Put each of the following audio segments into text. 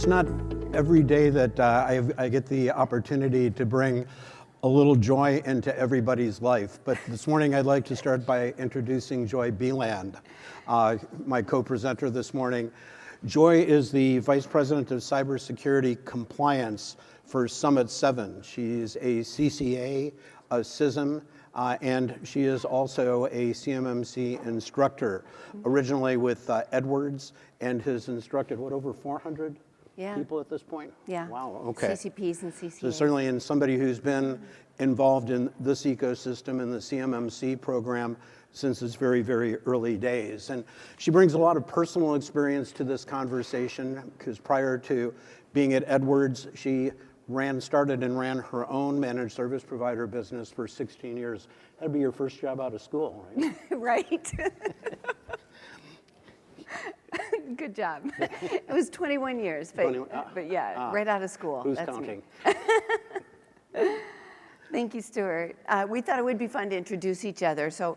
It's not every day that I get the opportunity to bring a little joy into everybody's life. But this morning I'd like to start by introducing Joy Beland, my co-presenter this morning. Joy is the Vice President of Cybersecurity Compliance for Summit 7. She's a CCA, a CISM, and she is also a CMMC instructor, originally with Edwards, and has instructed, what, over 400 people at this point? Yeah. Wow, okay. CCPs and CCAs. So certainly in somebody who's been involved in this ecosystem in the CMMC program since its very, very early days. And she brings a lot of personal experience to this conversation, because prior to being at Edwards, she started and ran her own managed service provider business for 16 years. That'd be your first job out of school, right? Right. Good job. It was 21 years, but yeah, right out of school. Who's counting? Thank you, Stuart. We thought it would be fun to introduce each other. So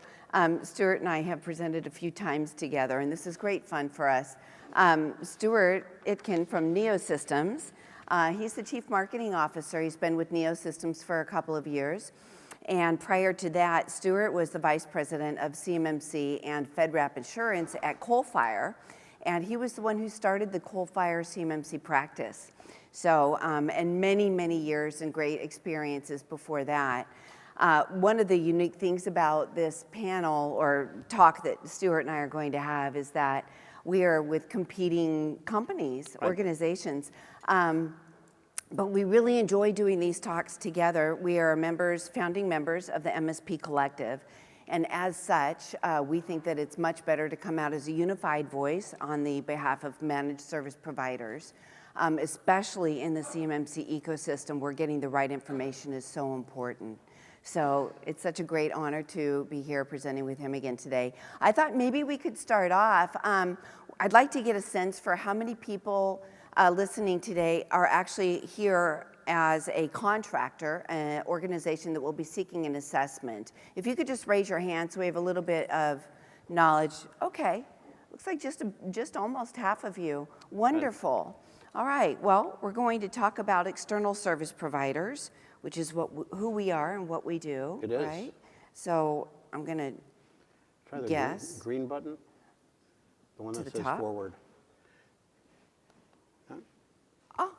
Stuart and I have presented a few times together, and this is great fun for us. Stuart Itkin from Neosystems. He's the Chief Marketing Officer. He's been with Neosystems for a couple of years. And prior to that, Stuart was the Vice President of CMMC and FedRAP Insurance at Coalfire. And he was the one who started the Coalfire CMMC practice. So, and many, many years and great experiences before that. One of the unique things about this panel or talk that Stuart and I are going to have is that we are with competing companies, organizations. But we really enjoy doing these talks together. We are founding members of the MSP Collective. And as such, we think that it's much better to come out as a unified voice on the behalf of managed service providers, especially in the CMMC ecosystem where getting the right information is so important. So it's such a great honor to be here presenting with him again today. I thought maybe we could start off. I'd like to get a sense for how many people listening today are actually here as a contractor, an organization that will be seeking an assessment. If you could just raise your hand so we have a little bit of knowledge. Okay, looks like just almost half of you. Wonderful. All right, well, we're going to talk about external service providers, which is who we are and what we do. It is. Right? So I'm gonna guess. Green button? The one that says top? forward. Oh,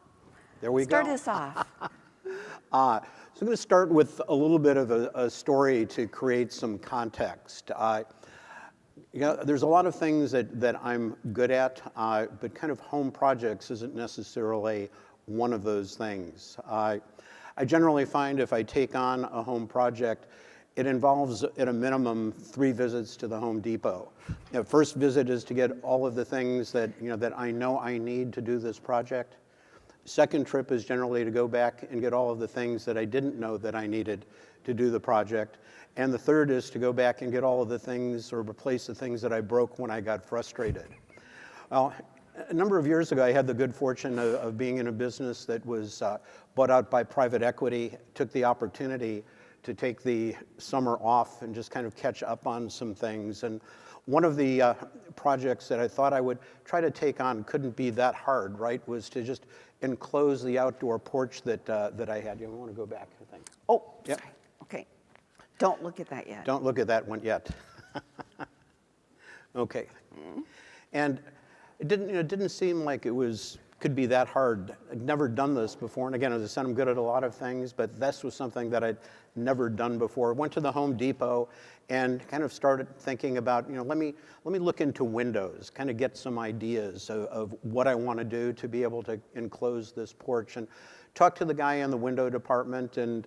there we start go. us off. So I'm going to start with a little bit of a story to create some context. There's a lot of things that I'm good at, but kind of home projects isn't necessarily one of those things. I generally find if I take on a home project, it involves at a minimum 3 visits to the Home Depot. First visit is to get all of the things that I know I need to do this project. Second trip is generally to go back and get all of the things that I didn't know that I needed to do the project. And the third is to go back and get all of the things or replace the things that I broke when I got frustrated. Well, a number of years ago, I had the good fortune of being in a business that was bought out by private equity, took the opportunity to take the summer off and just kind of catch up on some things. And one of the projects that I thought I would try to take on, couldn't be that hard, right, was to just enclose the outdoor porch that I had. You want to go back, I think. Oh, yep. Sorry. Okay. Don't look at that yet. Don't look at that one yet. Okay. And it didn't seem like it could be that hard. I'd never done this before. And again, as I said, I'm good at a lot of things, but this was something that I'd never done before. Went to the Home Depot and kind of started thinking about, let me look into windows, kind of get some ideas of what I want to do to be able to enclose this porch. And talked to the guy in the window department, and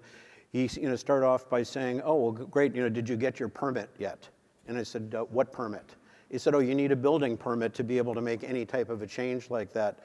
he started off by saying, oh, well, great, did you get your permit yet? And I said, what permit? He said, oh, you need a building permit to be able to make any type of a change like that.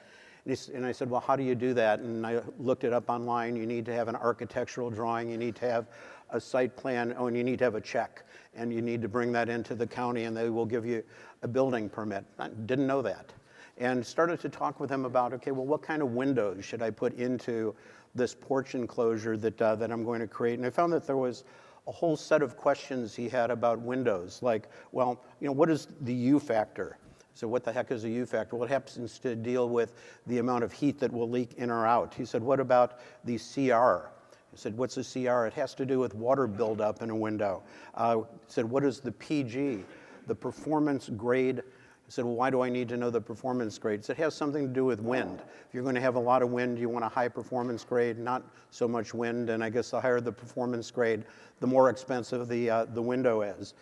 And I said, well, how do you do that? And I looked it up online. You need to have an architectural drawing. You need to have a site plan. Oh, and you need to have a check. And you need to bring that into the county, and they will give you a building permit. I didn't know that. And started to talk with him about, okay, well, what kind of windows should I put into this porch enclosure that I'm going to create? And I found that there was a whole set of questions he had about windows, like, well, what is the U factor? said, what the heck is a U factor? Well, it happens to deal with the amount of heat that will leak in or out. He said, what about the CR? I said, what's a CR? It has to do with water buildup in a window. He said, what is the PG? The performance grade. I said, well, why do I need to know the performance grades? It has something to do with wind. If you're going to have a lot of wind, you want a high performance grade, not so much wind. And I guess the higher the performance grade, the more expensive the window is.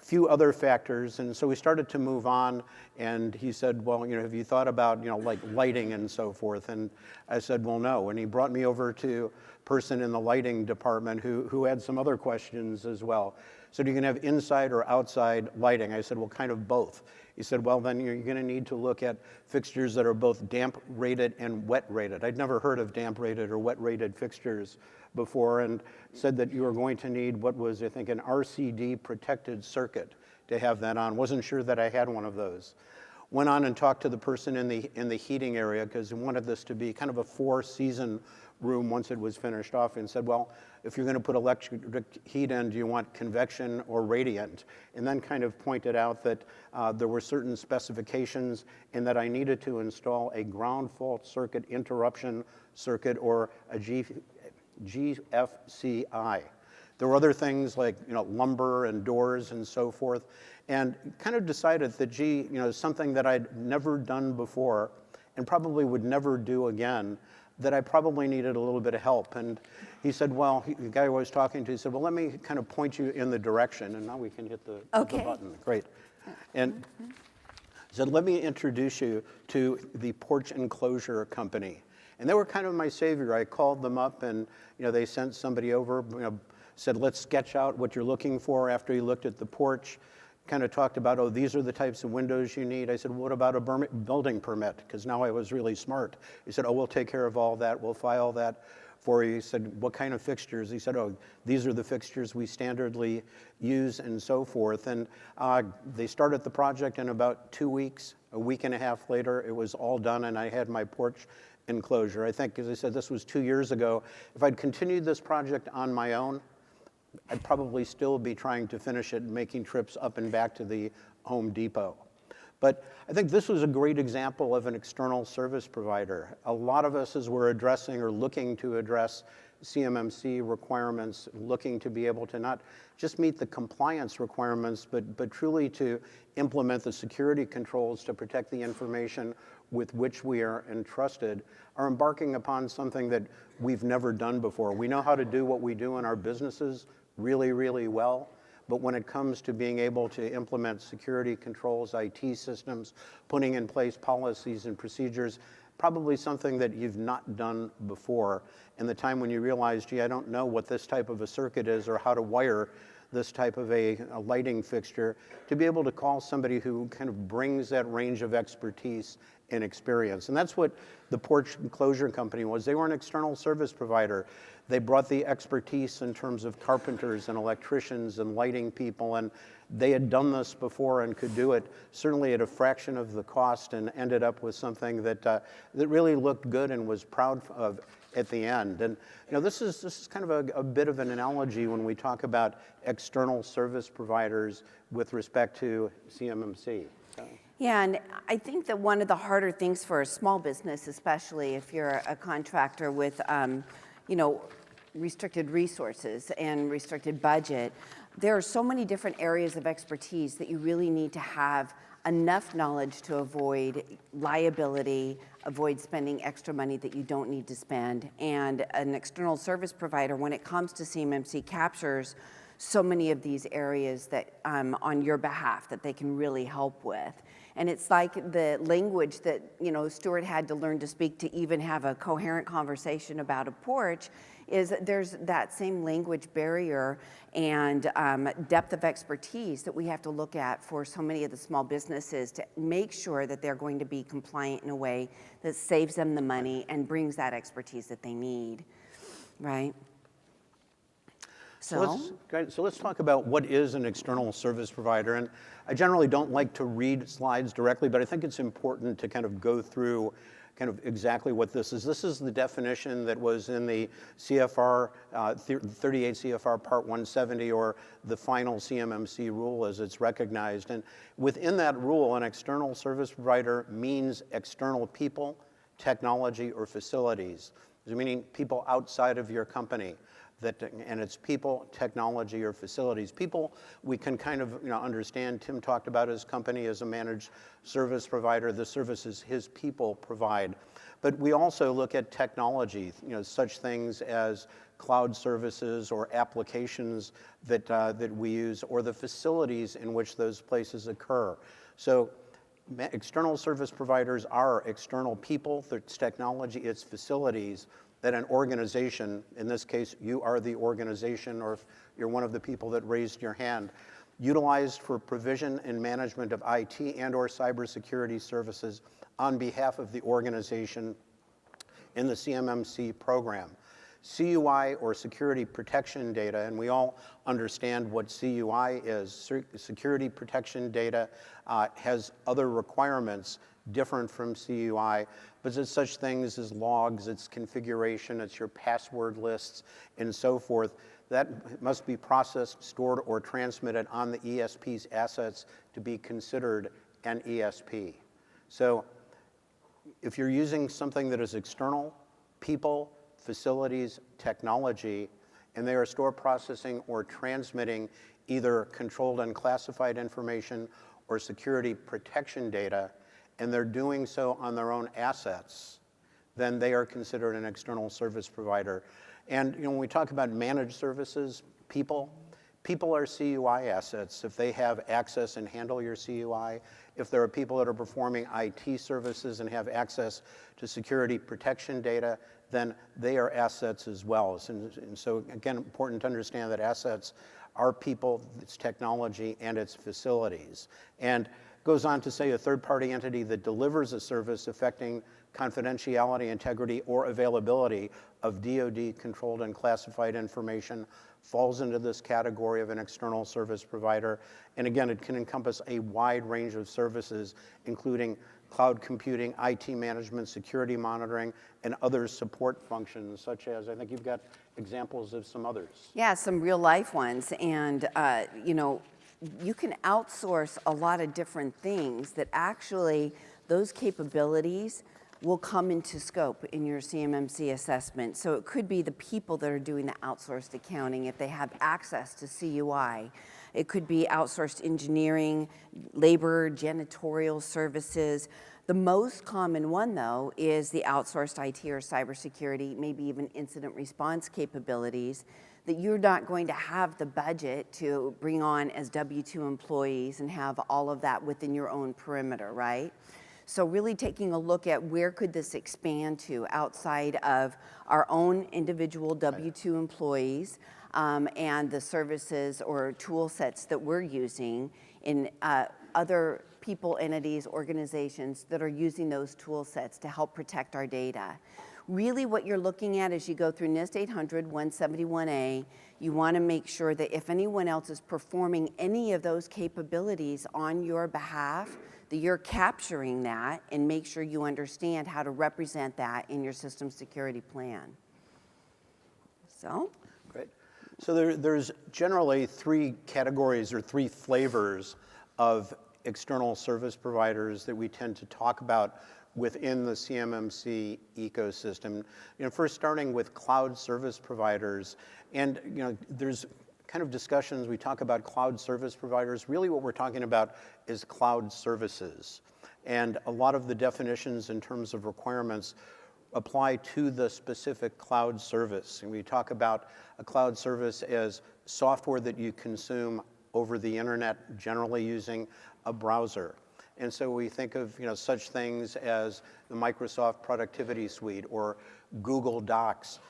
Few other factors, and so we started to move on, and he said, well, have you thought about, like lighting and so forth? And I said, well, no. And he brought me over to a person in the lighting department who had some other questions as well. So you can have inside or outside lighting. I said, well, kind of both. He said, well, then you're going to need to look at fixtures that are both damp rated and wet rated. I'd never heard of damp rated or wet rated fixtures before, and said that you were going to need what was, I think, an RCD protected circuit to have that on. Wasn't sure that I had one of those. Went on and talked to the person in the heating area, because he wanted this to be kind of a 4-season room once it was finished off, and said, well, if you're going to put electric heat in, do you want convection or radiant? And then kind of pointed out that there were certain specifications and that I needed to install a ground fault circuit interruption circuit, or a GFCI. There were other things like lumber and doors and so forth, and kind of decided that something that I'd never done before and probably would never do again, that I probably needed a little bit of help. And he said, well, the guy I was talking to, he said, well, let me kind of point you in the direction, and now we can hit the button. Great. And he said, let me introduce you to the porch enclosure company. And they were kind of my savior. I called them up, and they sent somebody over, said, let's sketch out what you're looking for. After he looked at the porch, kind of talked about, oh, these are the types of windows you need. I said, well, what about a building permit? Because now I was really smart. He said, oh, we'll take care of all that. We'll file that for you. He said, what kind of fixtures? He said, oh, these are the fixtures we standardly use and so forth. And they started the project in about 2 weeks. A week and a half later, it was all done, and I had my porch enclosure. I think, as I said, this was 2 years ago. If I'd continued this project on my own, I'd probably still be trying to finish it and making trips up and back to the Home Depot. But I think this was a great example of an external service provider. A lot of us, as we're addressing or looking to address CMMC requirements, looking to be able to not just meet the compliance requirements, but truly to implement the security controls to protect the information with which we are entrusted, are embarking upon something that we've never done before. We know how to do what we do in our businesses really, really well, but when it comes to being able to implement security controls, IT systems, putting in place policies and procedures, probably something that you've not done before. And the time when you realize, gee, I don't know what this type of a circuit is or how to wire this type of a lighting fixture, to be able to call somebody who kind of brings that range of expertise and experience. And that's what the porch enclosure company was. They were an external service provider. They brought the expertise in terms of carpenters and electricians and lighting people, and they had done this before and could do it certainly at a fraction of the cost, and ended up with something that really looked good and was proud of at the end. And this is kind of a bit of an analogy when we talk about external service providers with respect to CMMC. Yeah, and I think that one of the harder things for a small business, especially if you're a contractor with, restricted resources and restricted budget, there are so many different areas of expertise that you really need to have enough knowledge to avoid liability, avoid spending extra money that you don't need to spend. And an external service provider, when it comes to CMMC, captures so many of these areas that on your behalf that they can really help with. And it's like the language that Stuart had to learn to speak to even have a coherent conversation about a porch, is there's that same language barrier and depth of expertise that we have to look at for so many of the small businesses to make sure that they're going to be compliant in a way that saves them the money and brings that expertise that they need, right? So let's talk about what is an external service provider. And I generally don't like to read slides directly, but I think it's important to kind of go through kind of exactly what this is. This is the definition that was in the CFR, 38 CFR Part 170, or the final CMMC rule as it's recognized. And within that rule, an external service provider means external people, technology, or facilities, meaning people outside of your company. And it's people, technology, or facilities. People, we can kind of understand. Tim talked about his company as a managed service provider. The services his people provide. But we also look at technology, such things as cloud services or applications that we use, or the facilities in which those places occur. So external service providers are external people, it's technology, it's facilities that an organization, in this case, you are the organization, or if you're one of the people that raised your hand, utilized for provision and management of IT and or cybersecurity services on behalf of the organization in the CMMC program. CUI, or security protection data, and we all understand what CUI is. Security protection data has other requirements different from CUI, but it's such things as logs, its configuration, it's your password lists, and so forth. That must be processed, stored, or transmitted on the ESP's assets to be considered an ESP. So if you're using something that is external, people, facilities, technology, and they are store processing or transmitting either controlled and classified information or security protection data, and they're doing so on their own assets, then they are considered an external service provider. And when we talk about managed services, people are CUI assets. If they have access and handle your CUI, if there are people that are performing IT services and have access to security protection data, then they are assets as well. And so again, important to understand that assets are people, it's technology, and it's facilities. And goes on to say a third-party entity that delivers a service affecting confidentiality, integrity, or availability of DoD controlled and classified information falls into this category of an external service provider. And again, it can encompass a wide range of services, including cloud computing, IT management, security monitoring, and other support functions, such as, I think you've got examples of some others. Yeah, some real life ones. And, you can outsource a lot of different things that actually those capabilities will come into scope in your CMMC assessment. So it could be the people that are doing the outsourced accounting if they have access to CUI. It could be outsourced engineering, labor, janitorial services. The most common one, though, is the outsourced IT or cybersecurity, maybe even incident response capabilities that you're not going to have the budget to bring on as W-2 employees and have all of that within your own perimeter, right? So really taking a look at where could this expand to outside of our own individual W-2 employees and the services or tool sets that we're using in other people, entities, organizations that are using those tool sets to help protect our data. Really what you're looking at as you go through NIST 800 171A, you want to make sure that if anyone else is performing any of those capabilities on your behalf, that you're capturing that and make sure you understand how to represent that in your system security plan. So. Great. So there's generally three categories or three flavors of external service providers that we tend to talk about within the CMMC ecosystem. First starting with cloud service providers, and there's kind of discussions, we talk about cloud service providers. Really what we're talking about is cloud services. And a lot of the definitions in terms of requirements apply to the specific cloud service. And we talk about a cloud service as software that you consume over the internet, generally using a browser. And so we think of such things as the Microsoft Productivity Suite or Google Docs,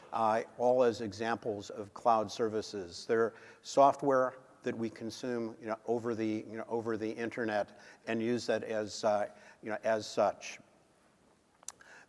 all as examples of cloud services. They're software that we consume over the internet and use that as as such.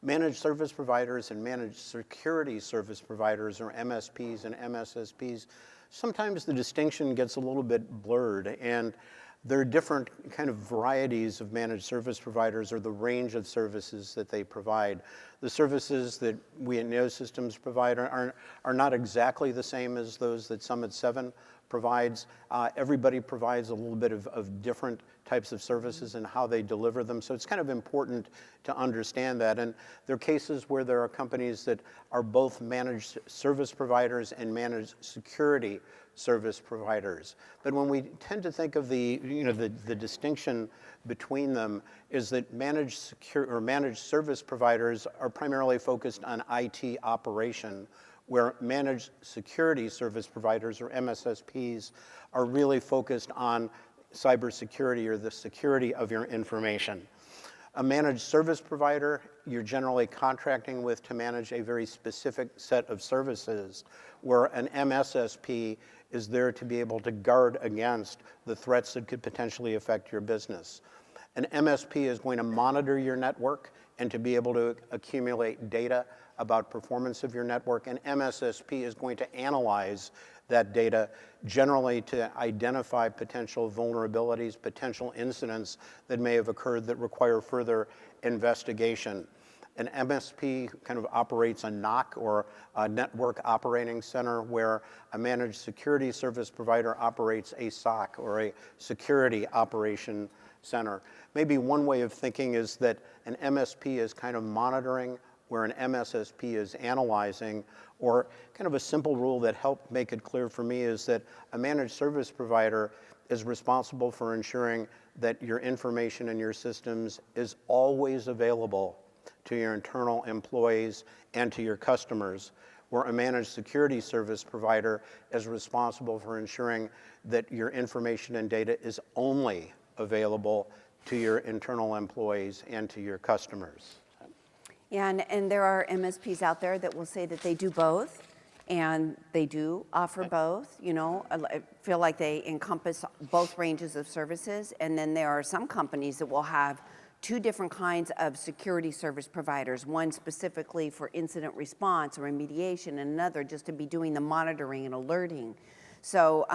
Managed service providers and managed security service providers, or MSPs and MSSPs, sometimes the distinction gets a little bit blurred. And There are different kind of varieties of managed service providers, or the range of services that they provide. The services that we at Neosystems provide are not exactly the same as those that Summit 7 provides. Everybody provides a little bit of different types of services and how they deliver them. So it's kind of important to understand that. And there are cases where there are companies that are both managed service providers and managed security service providers. But when we tend to think of the distinction between them is that managed service providers are primarily focused on IT operation, where managed security service providers, or MSSPs, are really focused on cybersecurity, or the security of your information. A managed service provider, you're generally contracting with to manage a very specific set of services, where an MSSP is there to be able to guard against the threats that could potentially affect your business. An MSP is going to monitor your network and to be able to accumulate data about performance of your network. An MSSP is going to analyze that data, generally to identify potential vulnerabilities, potential incidents that may have occurred that require further investigation. An MSP kind of operates a NOC, or a network operating center, where a managed security service provider operates a SOC, or a security operation center. Maybe one way of thinking is that an MSP is kind of monitoring, where an MSSP is analyzing. Or kind of a simple rule that helped make it clear for me is that a managed service provider is responsible for ensuring that your information and your systems is always available to your internal employees and to your customers, where a managed security service provider is responsible for ensuring that your information and data is only available to your internal employees and to your customers. Yeah, and there are MSPs out there that will say that they do both, and they do offer both. I feel like they encompass both ranges of services. And then there are some companies that will have two different kinds of security service providers, one specifically for incident response or remediation, and another just to be doing the monitoring and alerting. So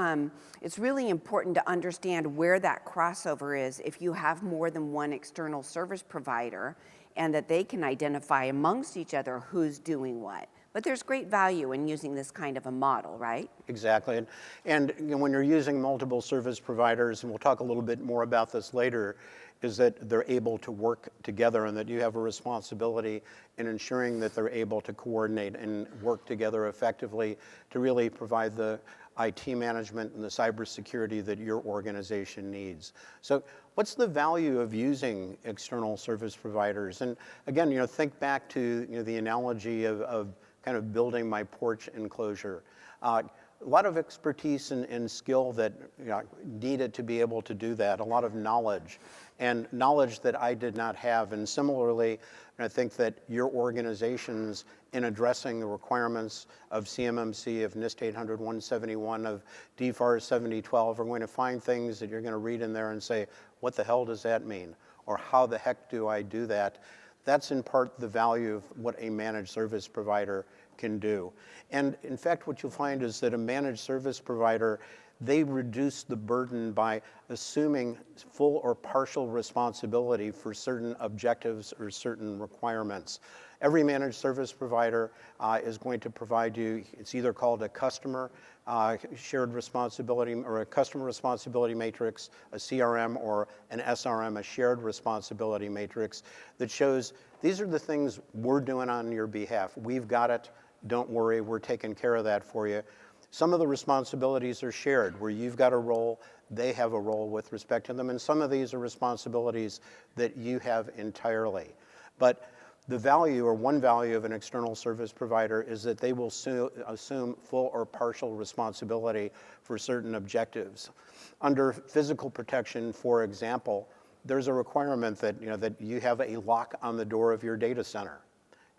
it's really important to understand where that crossover is if you have more than one external service provider, and that they can identify amongst each other who's doing what. But there's great value in using this kind of a model, right? Exactly. And when you're using multiple service providers, and we'll talk a little bit more about this later, is that they're able to work together, and that you have a responsibility in ensuring that they're able to coordinate and work together effectively to really provide the IT management and the cybersecurity that your organization needs. So what's the value of using external service providers? And again, think back to the analogy of kind of building my porch enclosure. A lot of expertise and skill that needed to be able to do that, a lot of knowledge, and knowledge that I did not have. And similarly, I think that your organizations, in addressing the requirements of CMMC, of NIST 800-171, of DFARS 7012, are going to find things that you're going to read in there and say, what the hell does that mean? Or how the heck do I do that? That's in part the value of what a managed service provider can do. And in fact, what you'll find is that a managed service provider, they reduce the burden by assuming full or partial responsibility for certain objectives or certain requirements. Every managed service provider is going to provide you, it's either called a customer shared responsibility, or a customer responsibility matrix, a CRM, or an SRM, a shared responsibility matrix, that shows these are the things we're doing on your behalf. We've got it. Don't worry, we're taking care of that for you. Some of the responsibilities are shared, where you've got a role, they have a role with respect to them, and some of these are responsibilities that you have entirely. But the value, or one value, of an external service provider is that they will assume full or partial responsibility for certain objectives. Under physical protection, for example, there's a requirement that you have a lock on the door of your data center,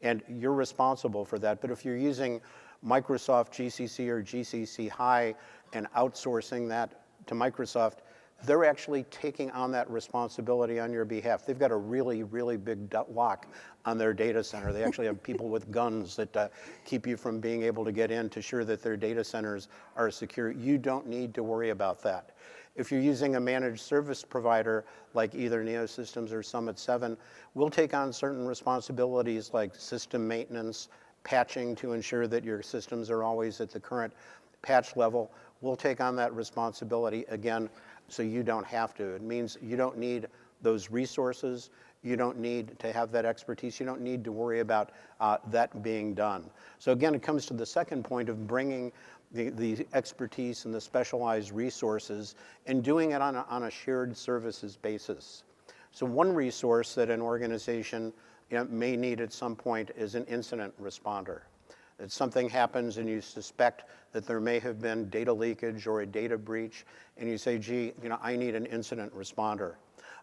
and you're responsible for that. But if you're using Microsoft GCC or GCC High and outsourcing that to Microsoft, they're actually taking on that responsibility on your behalf. They've got a really, really big lock on their data center. They actually have people with guns that keep you from being able to get in to ensure that their data centers are secure. You don't need to worry about that. If you're using a managed service provider like either Neosystems or Summit 7, we'll take on certain responsibilities like system maintenance, patching to ensure that your systems are always at the current patch level. We'll take on that responsibility again, so you don't have to. It means you don't need those resources. You don't need to have that expertise. You don't need to worry about that being done. So again, it comes to the second point of bringing the expertise and the specialized resources and doing it on a shared services basis. So one resource that an organization may need at some point is an incident responder. That something happens and you suspect that there may have been data leakage or a data breach, and you say, gee, I need an incident responder.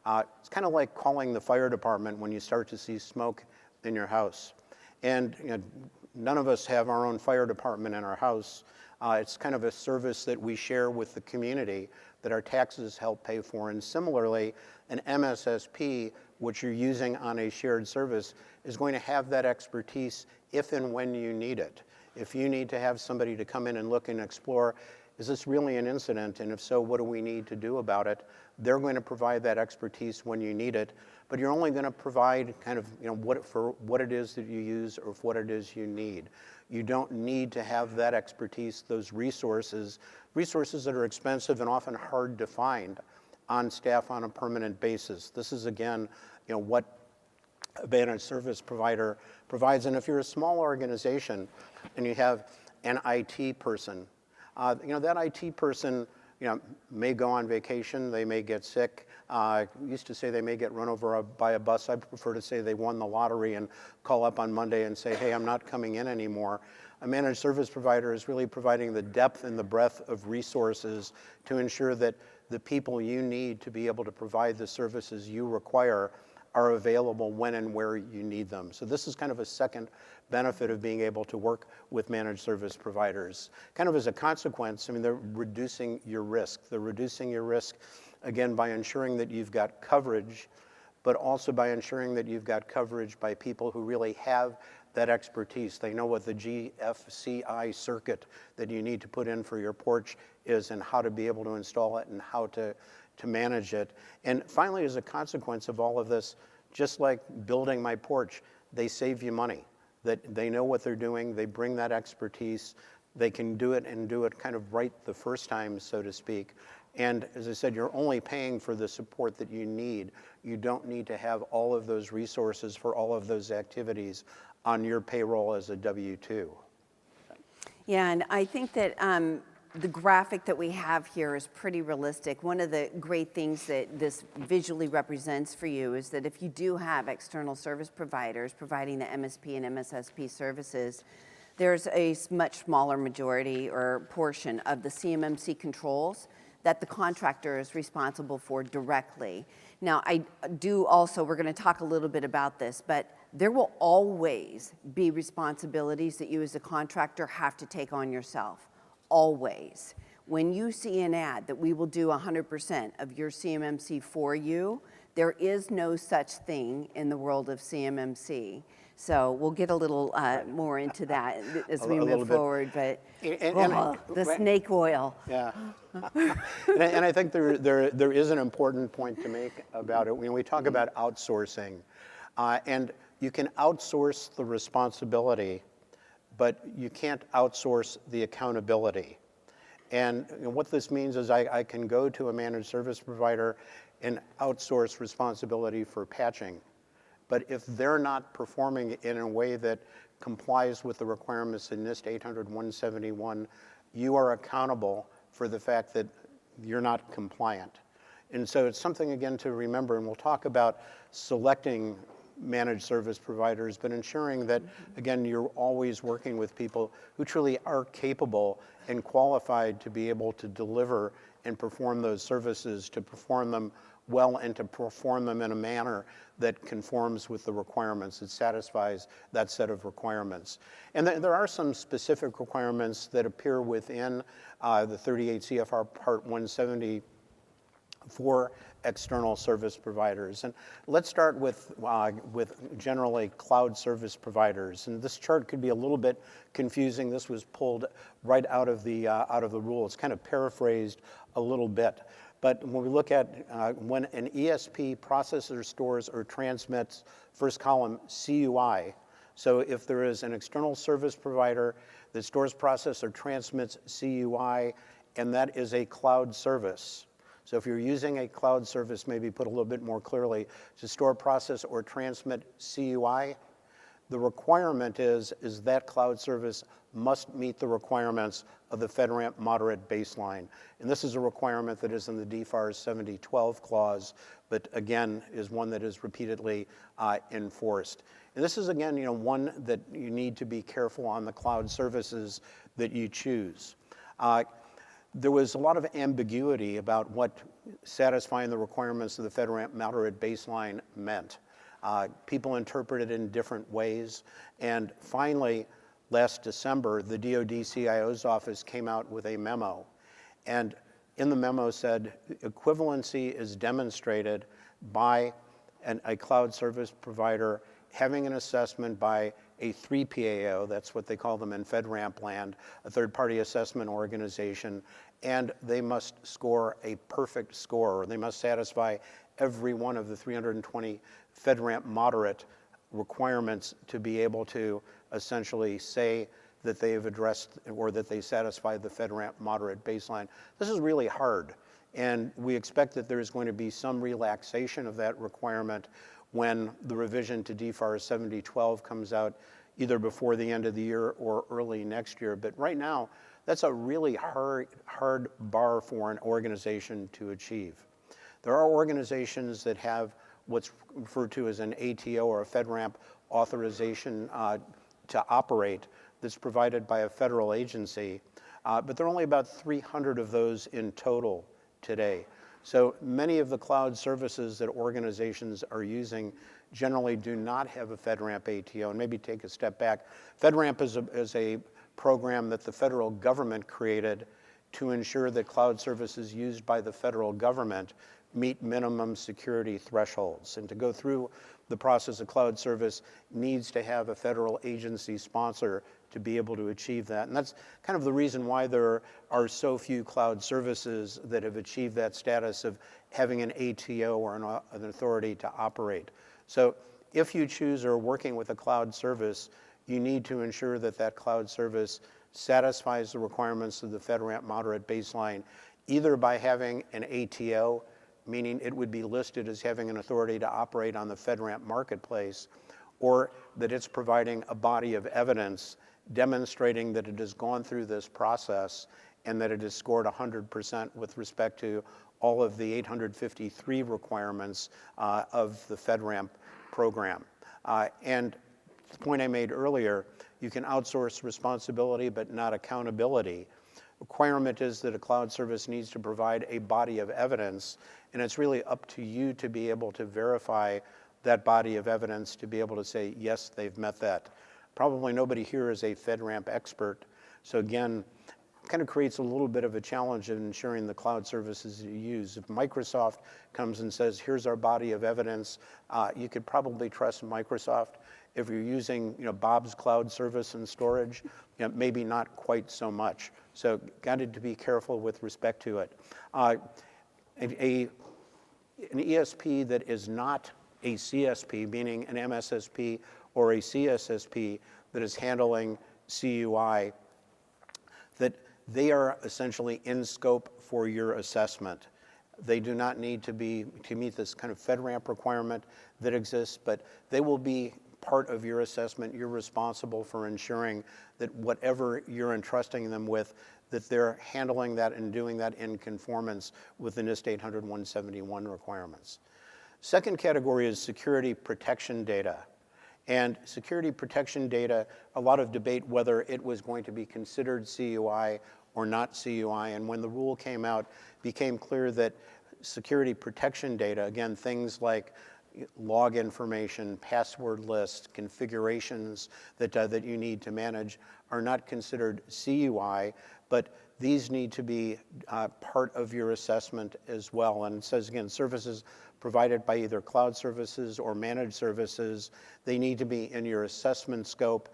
It's kind of like calling the fire department when you start to see smoke in your house. And none of us have our own fire department in our house. It's kind of a service that we share with the community that our taxes help pay for. And similarly, an MSSP, which you're using on a shared service, is going to have that expertise if and when you need it. If you need to have somebody to come in and look and explore, is this really an incident? And if so, what do we need to do about it? They're going to provide that expertise when you need it, but you're only going to provide kind of what it is that you use or what it is you need. You don't need to have that expertise, those resources that are expensive and often hard to find on staff on a permanent basis. This is again, what a managed service provider provides. And if you're a small organization and you have an IT person, that IT person may go on vacation, they may get sick. Used to say they may get run over by a bus. I prefer to say they won the lottery and call up on Monday and say, hey, I'm not coming in anymore. A managed service provider is really providing the depth and the breadth of resources to ensure that the people you need to be able to provide the services you require are available when and where you need them. So this is kind of a second benefit of being able to work with managed service providers. Kind of as a consequence, they're reducing your risk. They're reducing your risk, again, by ensuring that you've got coverage, but also by ensuring that you've got coverage by people who really have that expertise. They know what the GFCI circuit that you need to put in for your porch is and how to be able to install it and how to manage it. And finally, as a consequence of all of this, just like building my porch, they save you money. That they know what they're doing, they bring that expertise, they can do it and do it kind of right the first time, so to speak. And as I said, you're only paying for the support that you need. You don't need to have all of those resources for all of those activities on your payroll as a W-2. Yeah, and I think that the graphic that we have here is pretty realistic. One of the great things that this visually represents for you is that if you do have external service providers providing the MSP and MSSP services, there's a much smaller majority or portion of the CMMC controls that the contractor is responsible for directly. Now, I do also, we're going to talk a little bit about this, but there will always be responsibilities that you as a contractor have to take on yourself. Always. When you see an ad that we will do 100% of your CMMC for you, there is no such thing in the world of CMMC. So we'll get a little more into that as we move forward. But the snake oil. Yeah, and I think there is an important point to make about it. When we talk about outsourcing, and you can outsource the responsibility, but you can't outsource the accountability. And what this means is I can go to a managed service provider and outsource responsibility for patching. But if they're not performing in a way that complies with the requirements in NIST 800-171, you are accountable for the fact that you're not compliant. And so it's something, again, to remember, and we'll talk about selecting managed service providers, but ensuring that, again, you're always working with people who truly are capable and qualified to be able to deliver and perform those services, to perform them well and to perform them in a manner that conforms with the requirements, that satisfies that set of requirements. And there are some specific requirements that appear within the 38 CFR Part 170 for external service providers. And let's start with generally cloud service providers. And this chart could be a little bit confusing. This was pulled right out of the rule. It's kind of paraphrased a little bit. But when we look at when an ESP processes, stores, or transmits, first column, CUI, so if there is an external service provider that stores, processes, or transmits CUI, and that is a cloud service. So if you're using a cloud service, maybe put a little bit more clearly, to store, process, or transmit CUI, the requirement is that cloud service must meet the requirements of the FedRAMP moderate baseline. And this is a requirement that is in the DFARS 7012 clause, but again, is one that is repeatedly enforced. And this is, again, one that you need to be careful on the cloud services that you choose. There was a lot of ambiguity about what satisfying the requirements of the FedRAMP moderate baseline meant. People interpreted it in different ways. And finally, last December, the DoD CIO's office came out with a memo. And in the memo said, equivalency is demonstrated by a cloud service provider having an assessment by a 3PAO, that's what they call them in FedRAMP land, a third-party assessment organization, and they must score a perfect score, or they must satisfy every one of the 320 FedRAMP moderate requirements to be able to essentially say that they have addressed or that they satisfy the FedRAMP moderate baseline. This is really hard, and we expect that there is going to be some relaxation of that requirement when the revision to DFARS 7012 comes out either before the end of the year or early next year. But right now, that's a really hard bar for an organization to achieve. There are organizations that have what's referred to as an ATO or a FedRAMP authorization to operate that's provided by a federal agency, but there are only about 300 of those in total today. So many of the cloud services that organizations are using generally do not have a FedRAMP ATO. And maybe take a step back. FedRAMP is a program that the federal government created to ensure that cloud services used by the federal government meet minimum security thresholds. And to go through the process of cloud service needs to have a federal agency sponsor to be able to achieve that. And that's kind of the reason why there are so few cloud services that have achieved that status of having an ATO or an authority to operate. So if you choose or are working with a cloud service, you need to ensure that that cloud service satisfies the requirements of the FedRAMP moderate baseline, either by having an ATO, meaning it would be listed as having an authority to operate on the FedRAMP marketplace, or that it's providing a body of evidence demonstrating that it has gone through this process and that it has scored 100% with respect to all of the 853 requirements of the FedRAMP program. And the point I made earlier, you can outsource responsibility but not accountability. Requirement is that a cloud service needs to provide a body of evidence, and it's really up to you to be able to verify that body of evidence to be able to say, yes, they've met that. Probably nobody here is a FedRAMP expert, so again, kind of creates a little bit of a challenge in ensuring the cloud services you use. If Microsoft comes and says, here's our body of evidence, you could probably trust Microsoft. If you're using Bob's cloud service and storage, maybe not quite so much. So got to be careful with respect to it. An ESP that is not a CSP, meaning an MSSP or a CSSP that is handling CUI, that they are essentially in scope for your assessment. They do not need to meet this kind of FedRAMP requirement that exists, but they will be part of your assessment. You're responsible for ensuring that whatever you're entrusting them with, that they're handling that and doing that in conformance with the NIST 800-171 requirements. Second category is security protection data. And security protection data, a lot of debate whether it was going to be considered CUI or not CUI. And when the rule came out, it became clear that security protection data, again, things like log information, password lists, configurations that you need to manage are not considered CUI, but these need to be part of your assessment as well. And it says, again, services provided by either cloud services or managed services, they need to be in your assessment scope,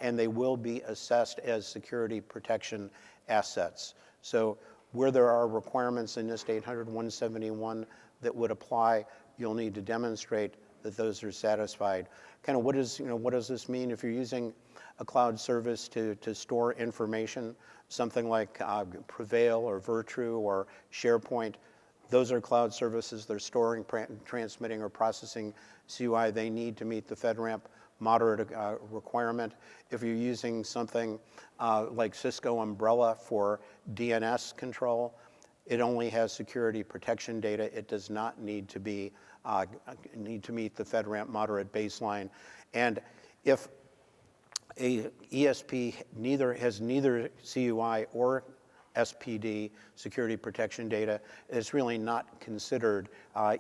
and they will be assessed as security protection assets. So Where there are requirements in NIST 800-171 that would apply, you'll need to demonstrate that those are satisfied. Kind of what does this mean if you're using a cloud service to store information, something like Prevail or Virtru or SharePoint? Those are cloud services. They're storing, transmitting, or processing CUI. They need to meet the FedRAMP moderate requirement. If you're using something like Cisco Umbrella for DNS control, it only has security protection data. It does not need to be need to meet the FedRAMP moderate baseline. And if a ESP has neither CUI or SPD, security protection data, it's really not considered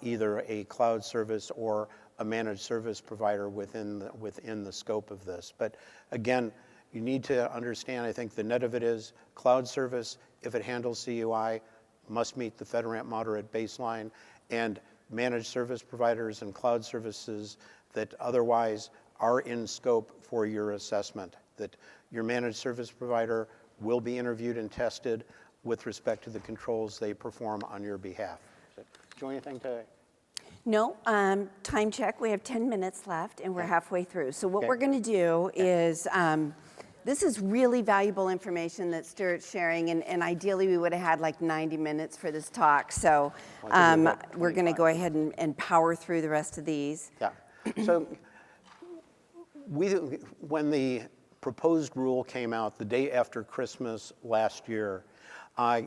either a cloud service or a managed service provider within the scope of this. But again, you need to understand, I think the net of it is cloud service, if it handles CUI, must meet the FedRAMP moderate baseline, and managed service providers and cloud services that otherwise are in scope for your assessment, that your managed service provider will be interviewed and tested with respect to the controls they perform on your behalf. Do you want anything to? No, time check. We have 10 minutes left, and we're halfway through. So what Okay. we're going to do is, this is really valuable information that Stuart's sharing, and ideally we would have had like 90 minutes for this talk. So we're going to go ahead and power through the rest of these. Yeah. So when the proposed rule came out the day after Christmas last year,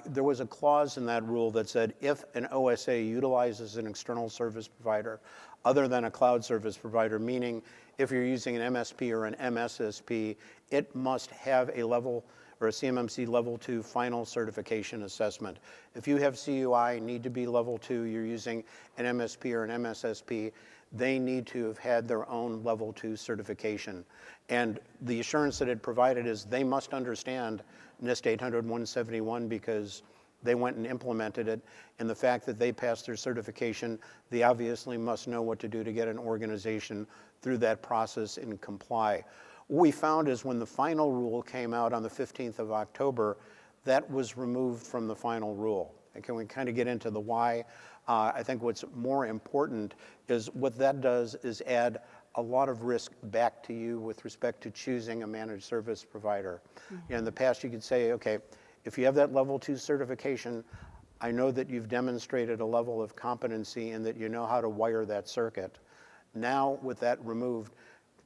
there was a clause in that rule that said if an OSA utilizes an external service provider other than a cloud service provider, meaning if you're using an MSP or an MSSP, it must have a level or a CMMC level 2 final certification assessment. If you have CUI, need to be level 2, you're using an MSP or an MSSP, they need to have had their own level 2 certification. And the assurance that it provided is they must understand NIST 800-171 because they went and implemented it. And the fact that they passed their certification, they obviously must know what to do to get an organization through that process and comply. What we found is when the final rule came out on the 15th of October, that was removed from the final rule. And can we kind of get into the why? I think what's more important is what that does is add a lot of risk back to you with respect to choosing a managed service provider. Mm-hmm. In the past, you could say, okay, if you have that level 2 certification, I know that you've demonstrated a level of competency and that you know how to wire that circuit. Now, with that removed,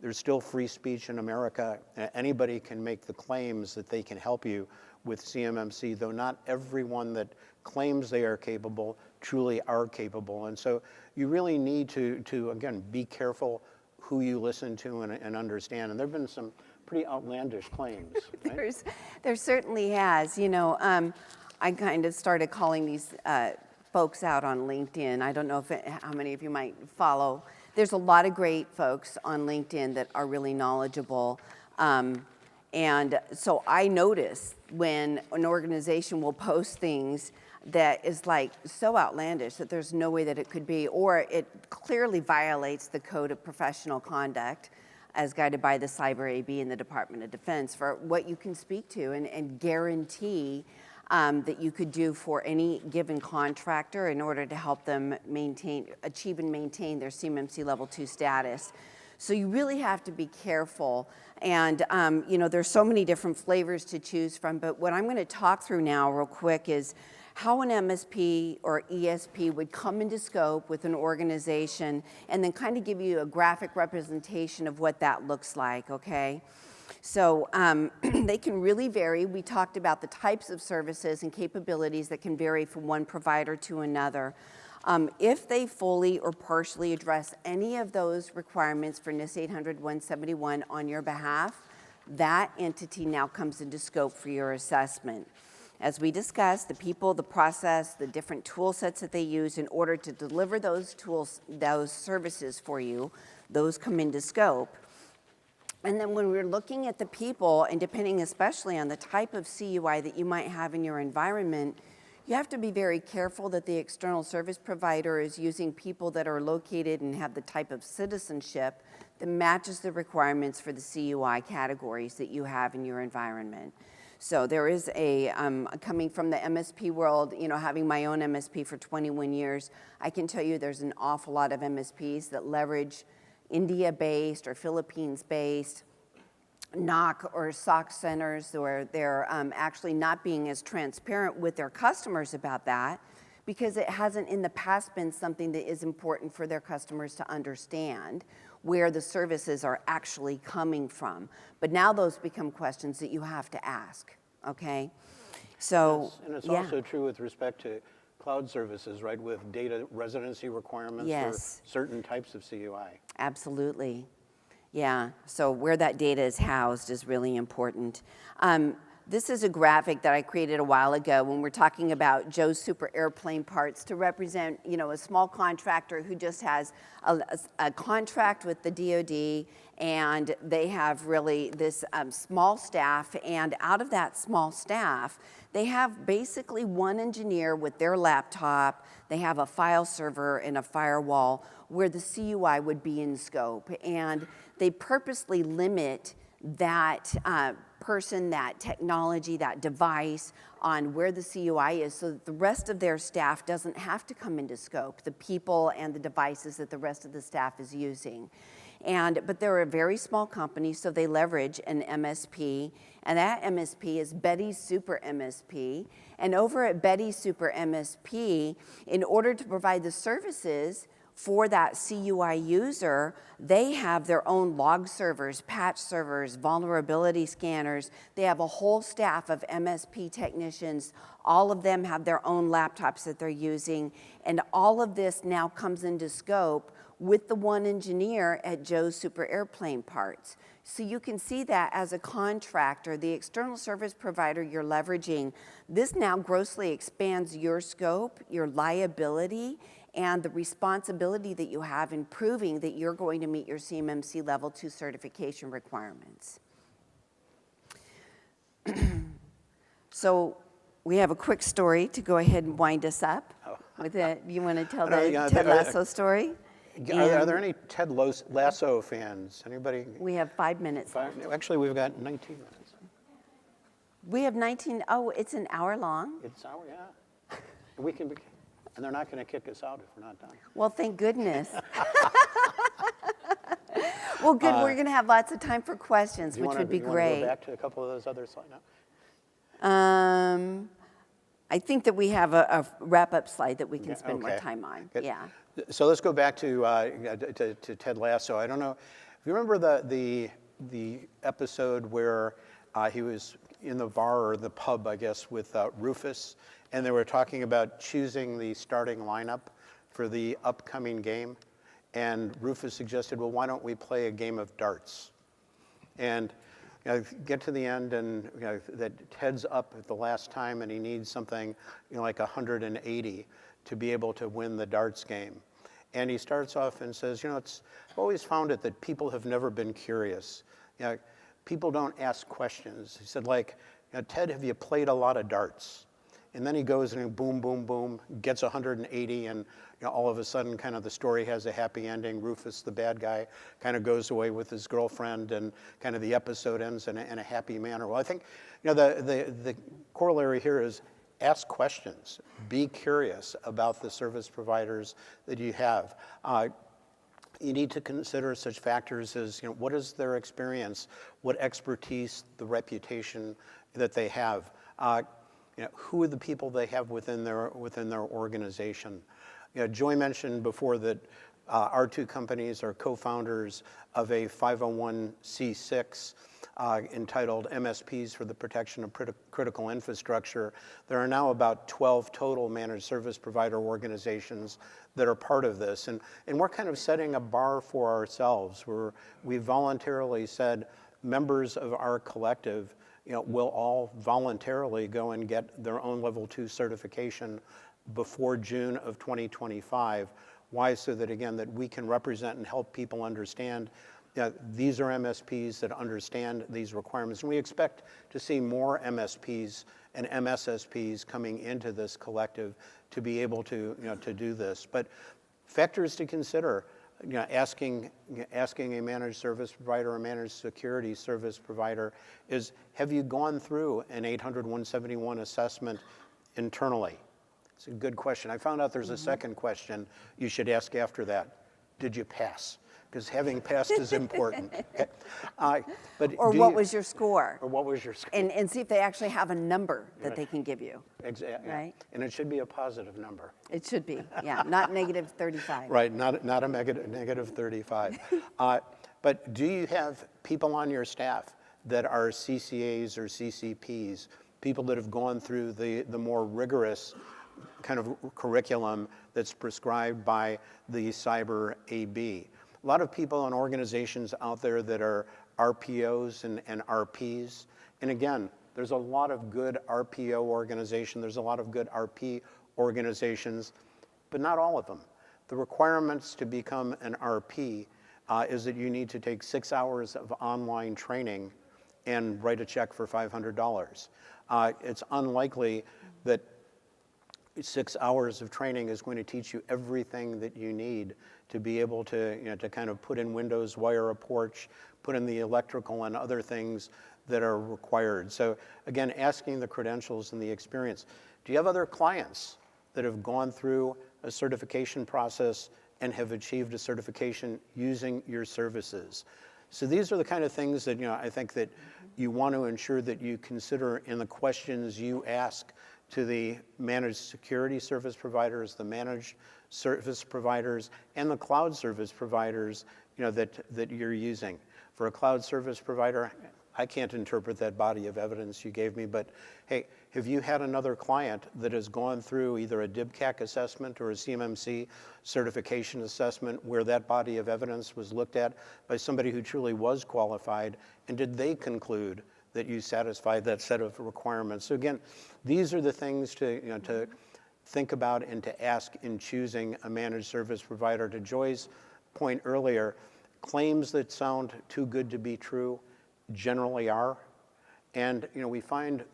there's still free speech in America. Anybody can make the claims that they can help you with CMMC, though not everyone that claims they are capable truly are capable. And so you really need to again, be careful who you listen to and understand. And there have been some pretty outlandish claims. Right? There certainly has. You know, I kind of started calling these folks out on LinkedIn. I don't know how many of you might follow. There's a lot of great folks on LinkedIn that are really knowledgeable. And so I notice when an organization will post things that is like so outlandish that there's no way that it could be, or it clearly violates the Code of Professional Conduct as guided by the Cyber AB and the Department of Defense for what you can speak to and guarantee that you could do for any given contractor in order to help them achieve and maintain their CMMC Level 2 status. So you really have to be careful. And you know, there's so many different flavors to choose from, but what I'm gonna talk through now real quick is how an MSP or ESP would come into scope with an organization and then kind of give you a graphic representation of what that looks like, okay? So they can really vary. We talked about the types of services and capabilities that can vary from one provider to another. If they fully or partially address any of those requirements for NIST 800-171 on your behalf, that entity now comes into scope for your assessment. As we discussed, the people, the process, the different tool sets that they use in order to deliver those tools, those services for you, those come into scope. And then when we're looking at the people, and depending especially on the type of CUI that you might have in your environment, you have to be very careful that the external service provider is using people that are located and have the type of citizenship that matches the requirements for the CUI categories that you have in your environment. So there is a, coming from the MSP world, having my own MSP for 21 years, I can tell you there's an awful lot of MSPs that leverage India-based or Philippines-based NOC or SOC centers where they're actually not being as transparent with their customers about that because it hasn't in the past been something that is important for their customers to understand where the services are actually coming from. But now those become questions that you have to ask, okay? So, Yes, and it's yeah. also true with respect to cloud services, right, with data residency requirements Yes. for certain types of CUI. Absolutely. Yeah, so where that data is housed is really important. This is a graphic that I created a while ago when we're talking about Joe's Super Airplane Parts to represent, a small contractor who just has a contract with the DoD, and they have really this small staff, and out of that small staff, they have basically one engineer with their laptop. They have a file server and a firewall where the CUI would be in scope, and they purposely limit that person, that technology, that device on where the CUI is so that the rest of their staff doesn't have to come into scope, the people and the devices that the rest of the staff is using. But they're a very small company, so they leverage an MSP, and that MSP is Betty's Super MSP. And over at Betty's Super MSP, in order to provide the services for that CUI user, they have their own log servers, patch servers, vulnerability scanners. They have a whole staff of MSP technicians. All of them have their own laptops that they're using. And all of this now comes into scope with the one engineer at Joe's Super Airplane Parts. So you can see that as a contractor, the external service provider you're leveraging, this now grossly expands your scope, your liability, and the responsibility that you have in proving that you're going to meet your CMMC Level 2 certification requirements. So we have a quick story to go ahead and wind us up with it. You want to tell the Ted Lasso story? Are there any Ted Lasso fans? Anybody? We have 5 minutes. Actually, we've got 19 minutes. We have 19, it's an hour long? It's our, yeah. We can be, and they're not going to kick us out if we're not done. Well, thank goodness. Well, good, we're going to have lots of time for questions, which would be great. Go back to a couple of those other slides now? I think that we have a wrap-up slide that we can spend more okay. time on. Good. Yeah. So let's go back to Ted Lasso. I don't know if you remember the episode where he was in the bar or the pub, I guess, with Rufus, and they were talking about choosing the starting lineup for the upcoming game. And Rufus suggested, well, why don't we play a game of darts? And get to the end, and that Ted's up at the last time, and he needs something like 180 to be able to win the darts game. And he starts off and says, I've always found it that people have never been curious. People don't ask questions. He said, Ted, have you played a lot of darts? And then he goes and boom, boom, boom, gets 180, and all of a sudden kind of the story has a happy ending. Rufus, the bad guy, kind of goes away with his girlfriend, and kind of the episode ends in a happy manner. Well, I think the corollary here is ask questions. Be curious about the service providers that you have. You need to consider such factors as what is their experience, what expertise, the reputation that they have. Who are the people they have within their organization? Joy mentioned before that our two companies are co-founders of a 501c6 entitled MSPs for the Protection of Critical Infrastructure. There are now about 12 total managed service provider organizations that are part of this. And we're kind of setting a bar for ourselves where we voluntarily said members of our collective will all voluntarily go and get their own Level 2 certification before June of 2025. Why? So that, again, that we can represent and help people understand these are MSPs that understand these requirements. And we expect to see more MSPs and MSSPs coming into this collective to be able to do this. But factors to consider, asking a managed service provider or managed security service provider is, have you gone through an 800-171 assessment internally? It's a good question. I found out there's a second question you should ask after that. Did you pass? Because having passed is important. Okay? Or what was your score? Or what was your score? And see if they actually have a number that they can give you. Exactly. Right? And it should be a positive number. It should be, yeah, not negative 35. Right, not a negative 35. But do you have people on your staff that are CCAs or CCPs, people that have gone through the more rigorous kind of curriculum that's prescribed by the cyber AB? A lot of people and organizations out there that are RPOs and RPs. And again, there's a lot of good RPO organizations, there's a lot of good RP organizations, but not all of them. The requirements to become an RP is that you need to take 6 hours of online training and write a check for $500. It's unlikely that 6 hours of training is going to teach you everything that you need to be able to, to kind of put in windows, wire a porch, put in the electrical and other things that are required. So again, asking the credentials and the experience. Do you have other clients that have gone through a certification process and have achieved a certification using your services? So these are the kind of things that, I think that you want to ensure that you consider in the questions you ask to the managed security service providers, the managed service providers, and the cloud service providers, that you're using. For a cloud service provider, I can't interpret that body of evidence you gave me, but hey, have you had another client that has gone through either a DIBCAC assessment or a CMMC certification assessment where that body of evidence was looked at by somebody who truly was qualified, and did they conclude that you satisfied that set of requirements? So again, these are the things to think about and to ask in choosing a managed service provider. To Joy's point earlier, claims that sound too good to be true generally are. And we find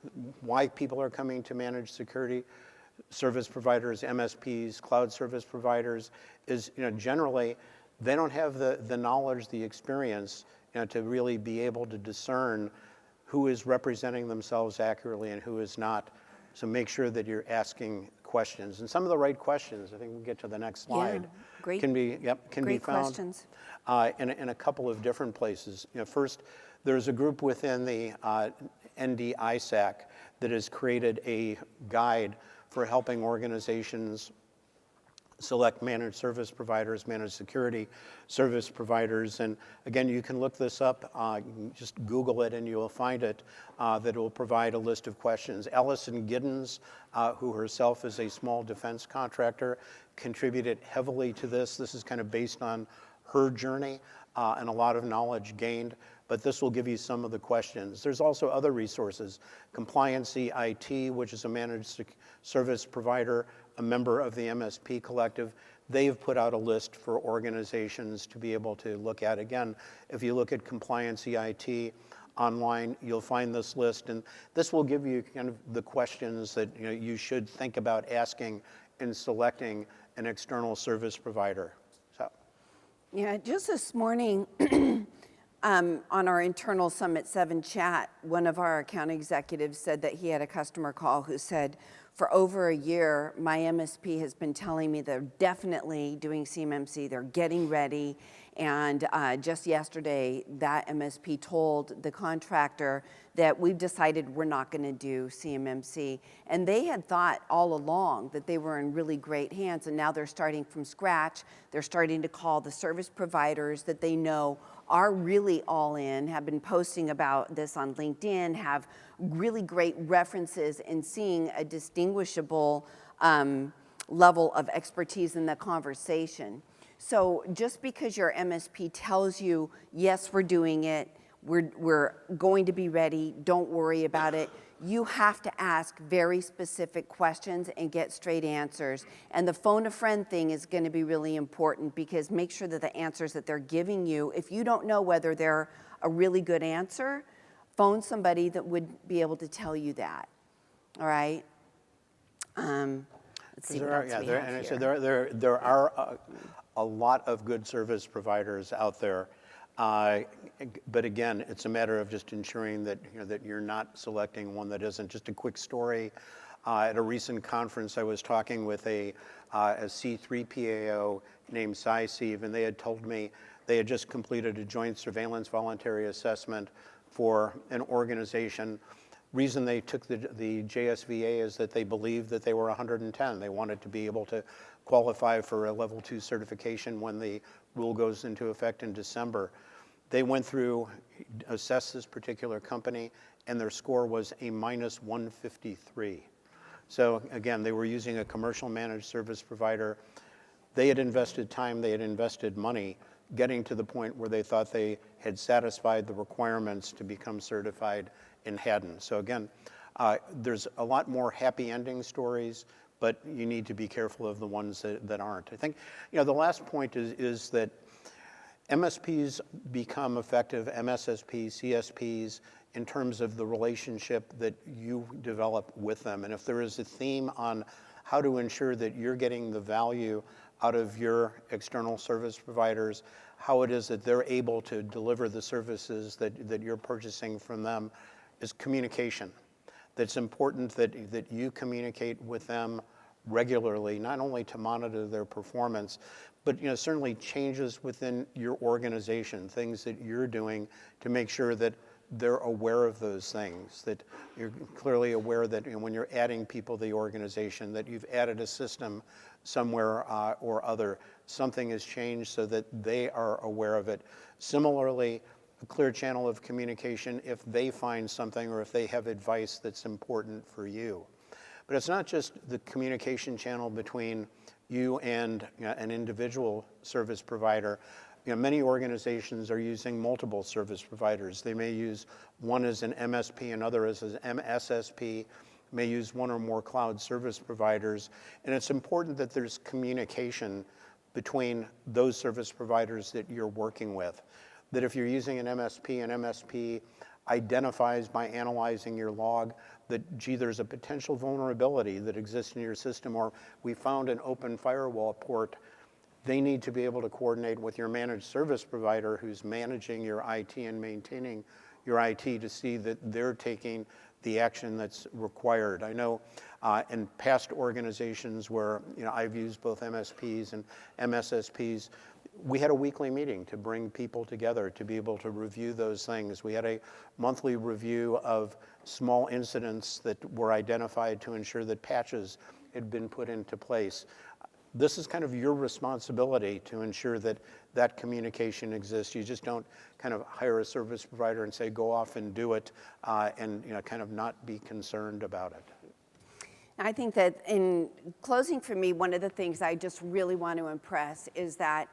why people are coming to managed security service providers, MSPs, cloud service providers, is generally they don't have the knowledge, the experience to really be able to discern who is representing themselves accurately and who is not. So make sure that you're asking questions, and some of the right questions. I think we'll get to the next slide. Yeah, great. Can be Great found questions. in a couple of different places. First, there's a group within the NDISAC that has created a guide for helping organizations select managed service providers, managed security service providers. And again, you can look this up, you can just Google it and you will find it, that will provide a list of questions. Allison Giddens, who herself is a small defense contractor, contributed heavily to this. This is kind of based on her journey and a lot of knowledge gained, but this will give you some of the questions. There's also other resources. Compliance CEIC, which is a managed service provider, a member of the MSP collective. They've put out a list for organizations to be able to look at. Again, if you look at Compliance CEIC online, you'll find this list, and this will give you kind of the questions that you should think about asking in selecting an external service provider. So, Yeah, just this morning on our internal Summit 7 chat, one of our account executives said that he had a customer call who said, for over a year, my MSP has been telling me they're definitely doing CMMC, they're getting ready, and just yesterday, that MSP told the contractor that we've decided we're not gonna do CMMC. And they had thought all along that they were in really great hands, and now they're starting from scratch. They're starting to call the service providers that they know are really all in, have been posting about this on LinkedIn, have really great references, and seeing a distinguishable level of expertise in the conversation. So just because your MSP tells you, yes, we're doing it, we're going to be ready, don't worry about it, you have to ask very specific questions and get straight answers. And the phone a friend thing is going to be really important, because make sure that the answers that they're giving you, if you don't know whether they're a really good answer, phone somebody that would be able to tell you that. All right? Let's see what else we have here. there are a lot of good service providers out there. But again, it's a matter of just ensuring that, that you're not selecting one that isn't. Just a quick story. At a recent conference, I was talking with a C3PAO named CEIC, and they had told me they had just completed a joint surveillance voluntary assessment for an organization. Reason they took the JSVA is that they believed that they were 110. They wanted to be able to qualify for a level 2 certification when the rule goes into effect in December. They went through, assessed this particular company, and their score was a minus 153. So again, they were using a commercial managed service provider. They had invested time, they had invested money, getting to the point where they thought they had satisfied the requirements to become certified and hadn't. So again, there's a lot more happy ending stories, but you need to be careful of the ones that aren't. I think, the last point is that MSPs become effective, MSSPs, CSPs, in terms of the relationship that you develop with them. And if there is a theme on how to ensure that you're getting the value out of your external service providers, how it is that they're able to deliver the services that you're purchasing from them, is communication. That's important that you communicate with them regularly, not only to monitor their performance, but certainly changes within your organization, things that you're doing to make sure that they're aware of those things, that you're clearly aware that when you're adding people to the organization, that you've added a system somewhere or other, something has changed so that they are aware of it. Similarly, a clear channel of communication if they find something or if they have advice that's important for you. But it's not just the communication channel between you and an individual service provider. Many organizations are using multiple service providers. They may use one as an MSP, another as an MSSP, may use one or more cloud service providers. And it's important that there's communication between those service providers that you're working with. That if you're using an MSP identifies by analyzing your log that, gee, there's a potential vulnerability that exists in your system, or we found an open firewall port, they need to be able to coordinate with your managed service provider who's managing your IT and maintaining your IT to see that they're taking the action that's required. I know in past organizations where I've used both MSPs and MSSPs, we had a weekly meeting to bring people together to be able to review those things. We had a monthly review of small incidents that were identified to ensure that patches had been put into place. This is kind of your responsibility to ensure that that communication exists. You just don't kind of hire a service provider and say, go off and do it, and kind of not be concerned about it. I think that in closing for me, one of the things I just really want to impress is that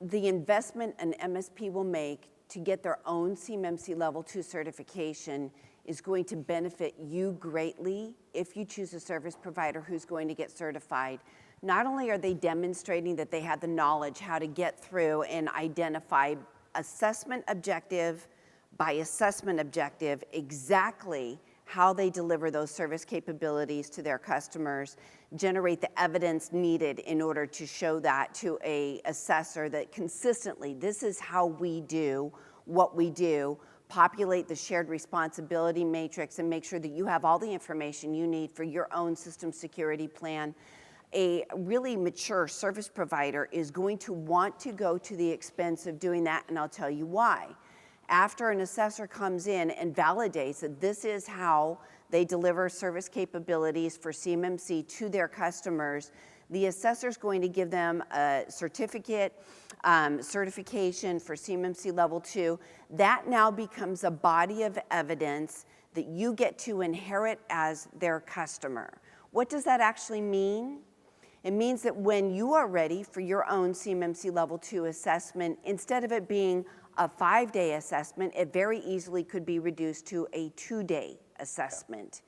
the investment an MSP will make to get their own CMMC Level 2 certification is going to benefit you greatly if you choose a service provider who's going to get certified. Not only are they demonstrating that they have the knowledge how to get through and identify assessment objective by assessment objective exactly how they deliver those service capabilities to their customers, generate the evidence needed in order to show that to an assessor that consistently, this is how we do what we do, populate the shared responsibility matrix and make sure that you have all the information you need for your own system security plan. A really mature service provider is going to want to go to the expense of doing that, and I'll tell you why. After an assessor comes in and validates that this is how they deliver service capabilities for CMMC to their customers, the assessor is going to give them a certificate, certification for CMMC Level 2. That now becomes a body of evidence that you get to inherit as their customer. What does that actually mean? It means that when you are ready for your own CMMC Level 2 assessment, instead of it being a 5-day assessment, it very easily could be reduced to a 2-day assessment.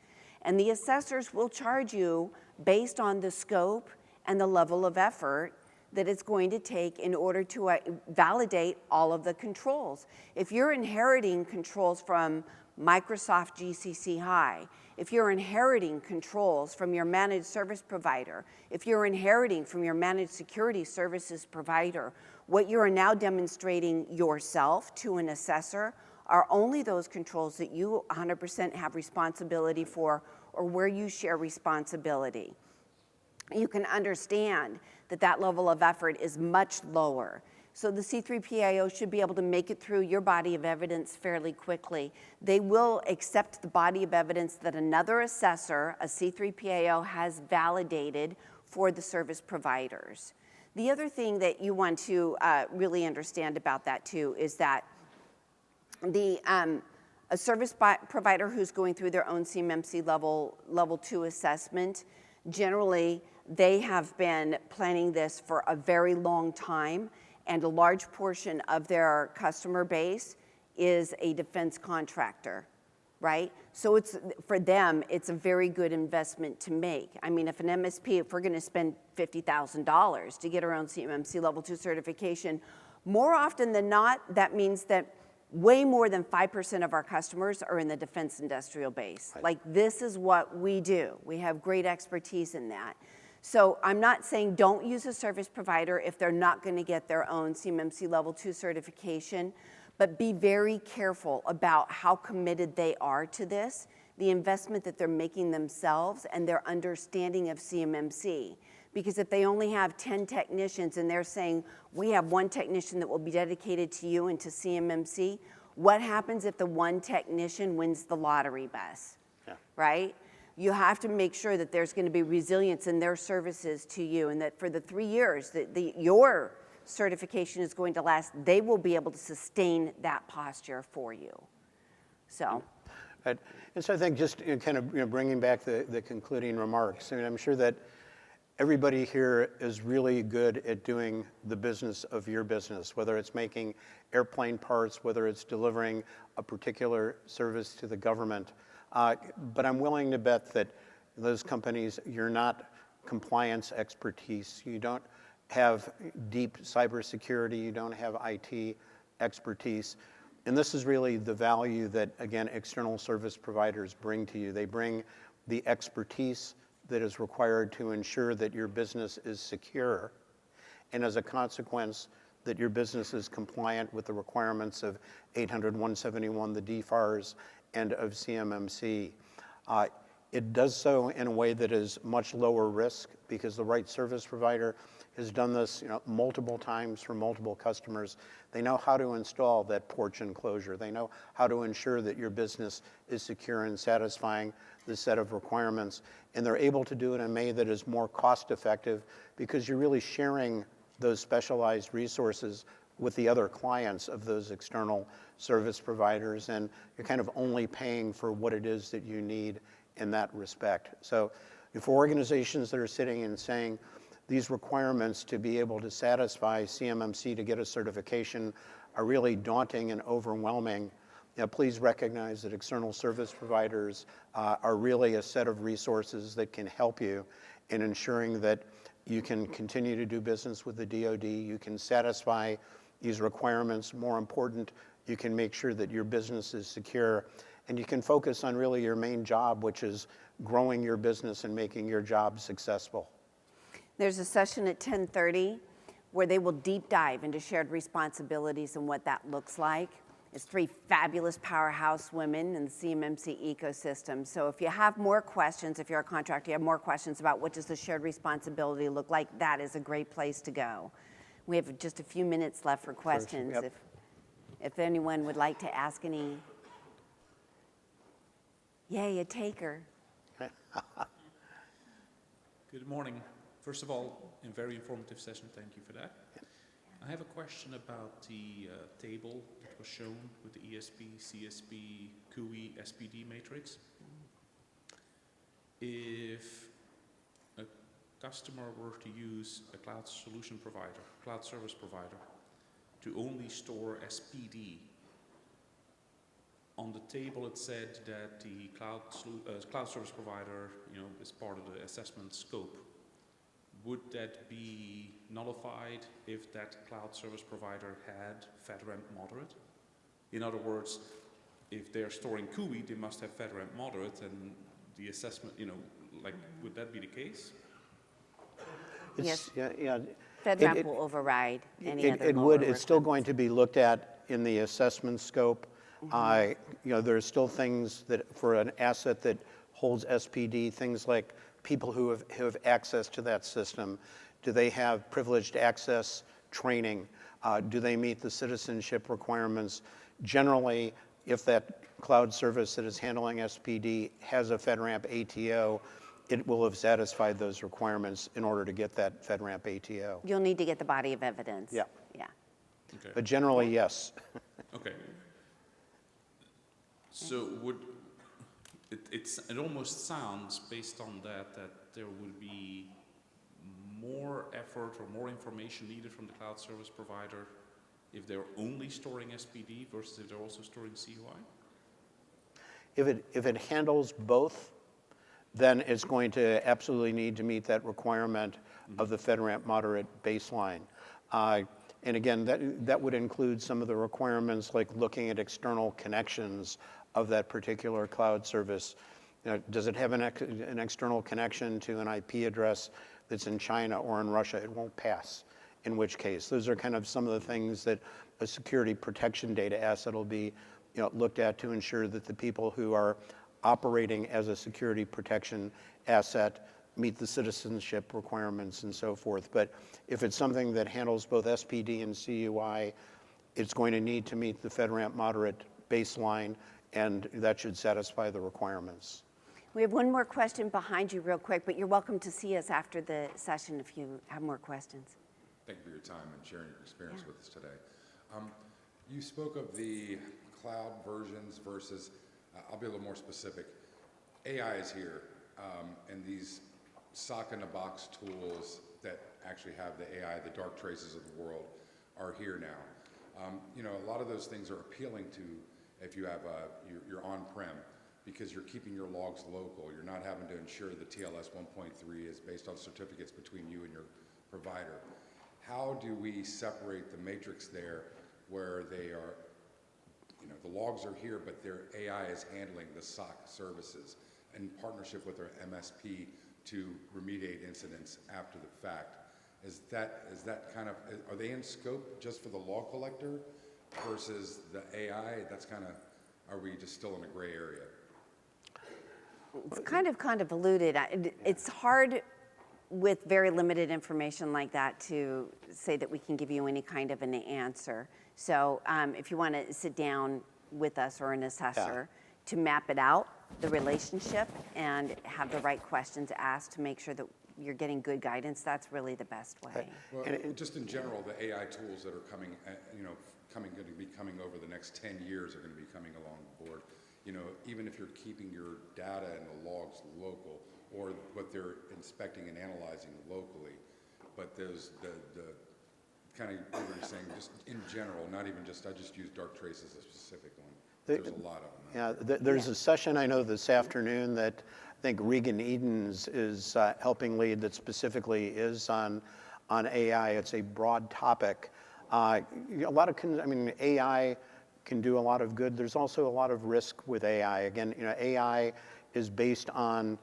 And the assessors will charge you based on the scope and the level of effort that it's going to take in order to validate all of the controls. If you're inheriting controls from Microsoft GCC High if you're inheriting controls from your managed service provider, if you're inheriting from your managed security services provider, what you are now demonstrating yourself to an assessor are only those controls that you 100% have responsibility for or where you share responsibility. You can understand that that level of effort is much lower. So the C3PAO should be able to make it through your body of evidence fairly quickly. They will accept the body of evidence that another assessor, a C3PAO, has validated for the service providers. The other thing that you want to really understand about that too is that a service provider who's going through their own CMMC level 2 assessment, generally they have been planning this for a very long time, and a large portion of their customer base is a defense contractor, right? So it's, for them, it's a very good investment to make. I mean, if an MSP, if we're gonna spend $50,000 to get our own CMMC level 2 certification, more often than not, that means that way more than 5% of our customers are in the defense industrial base. Right. Like, this is what we do. We have great expertise in that. So I'm not saying don't use a service provider if they're not going to get their own CMMC level 2 certification, but be very careful about how committed they are to this, the investment that they're making themselves, and their understanding of CMMC. Because if they only have 10 technicians and they're saying, we have one technician that will be dedicated to you and to CMMC, what happens if the one technician wins the lottery bus, right? You have to make sure that there's going to be resilience in their services to you, and that for the 3 years that your certification is going to last, they will be able to sustain that posture for you. So. Right. And so I think just kind of bringing back the concluding remarks, I mean, I'm sure that everybody here is really good at doing the business of your business, whether it's making airplane parts, whether it's delivering a particular service to the government. But I'm willing to bet that those companies, you're not compliance expertise. You don't have deep cybersecurity. You don't have IT expertise. And this is really the value that, again, external service providers bring to you. They bring the expertise that is required to ensure that your business is secure, and as a consequence, that your business is compliant with the requirements of 800-171, the DFARS, and of CMMC. It does so in a way that is much lower risk because the right service provider has done this multiple times for multiple customers. They know how to install that porch enclosure. They know how to ensure that your business is secure and satisfying the set of requirements. And they're able to do it in a way that is more cost effective because you're really sharing those specialized resources with the other clients of those external service providers, and you're kind of only paying for what it is that you need in that respect. So for organizations that are sitting and saying these requirements to be able to satisfy CMMC to get a certification are really daunting and overwhelming, please recognize that external service providers are really a set of resources that can help you in ensuring that you can continue to do business with the DoD, you can satisfy these requirements. More important, you can make sure that your business is secure, and you can focus on really your main job, which is growing your business and making your job successful. There's a session at 10:30 where they will deep dive into shared responsibilities and what that looks like. It's 3 fabulous powerhouse women in the CMMC ecosystem. So if you have more questions, if you're a contractor, you have more questions about what does the shared responsibility look like, that is a great place to go. We have just a few minutes left for questions. Yep. If anyone would like to ask any. Yay, a taker. Good morning. First of all, a very informative session. Thank you for that. I have a question about the table that was shown with the ESP, CSP, CUI, SPD matrix. If a customer were to use a cloud solution provider, cloud service provider, to only store SPD, on the table it said that the cloud service provider, is part of the assessment scope. Would that be nullified if that cloud service provider had FedRAMP moderate? In other words, if they're storing CUI, they must have FedRAMP moderate, and the assessment, like, would that be the case? Yes. Yeah. FedRAMP will override any other It lower would. It's still requirements. going to be looked at in the assessment scope. There are still things that for an asset that holds SPD, things like people who have access to that system. Do they have privileged access training? Do they meet the citizenship requirements? Generally, if that cloud service that is handling SPD has a FedRAMP ATO, it will have satisfied those requirements in order to get that FedRAMP ATO. You'll need to get the body of evidence. Yeah. Yeah. Okay. But generally, yes. Okay. So it almost sounds, based on that there would be more effort or more information needed from the cloud service provider if they're only storing SPD versus if they're also storing CUI? If it handles both, then it's going to absolutely need to meet that requirement of the FedRAMP moderate baseline. And again, that would include some of the requirements like looking at external connections of that particular cloud service. Does it have an external connection to an IP address that's in China or in Russia? It won't pass, in which case. Those are kind of some of the things that a security protection data asset will be looked at to ensure that the people who are operating as a security protection asset meet the citizenship requirements and so forth. But if it's something that handles both SPD and CUI, it's going to need to meet the FedRAMP moderate baseline, and that should satisfy the requirements. We have one more question behind you real quick, but you're welcome to see us after the session if you have more questions. Thank you for your time and sharing your experience with us today. You spoke of the cloud versions versus, I'll be a little more specific. AI is here, and these sock-in-a-box tools that actually have the AI, the dark traces of the world, are here now. A lot of those things are appealing to if you have you're on-prem, because you're keeping your logs local. You're not having to ensure the TLS 1.3 is based on certificates between you and your provider. How do we separate the matrix there where they are, the logs are here, but their AI is handling the SOC services in partnership with their MSP to remediate incidents after the fact? Is that kind of, are they in scope just for the log collector versus the AI? That's kind of, are we just still in a gray area? It's kind of convoluted. It's hard with very limited information like that to say that we can give you any kind of an answer. So if you want to sit down with us or an assessor to map it out, the relationship, and have the right questions asked to make sure that you're getting good guidance, that's really the best way. Well, just in general, the AI tools that are coming, going to be coming over the next 10 years are going to be coming along board. Even if you're keeping your data and the logs local, or what they're inspecting and analyzing locally, but there's the kind of what you're saying, just in general, not even just, I just use dark traces as a specific one. There's a lot of them. Yeah, there's a session I know this afternoon that I think Regan Edens is helping lead that specifically is on AI. It's a broad topic. AI can do a lot of good. There's also a lot of risk with AI. Again, AI is based on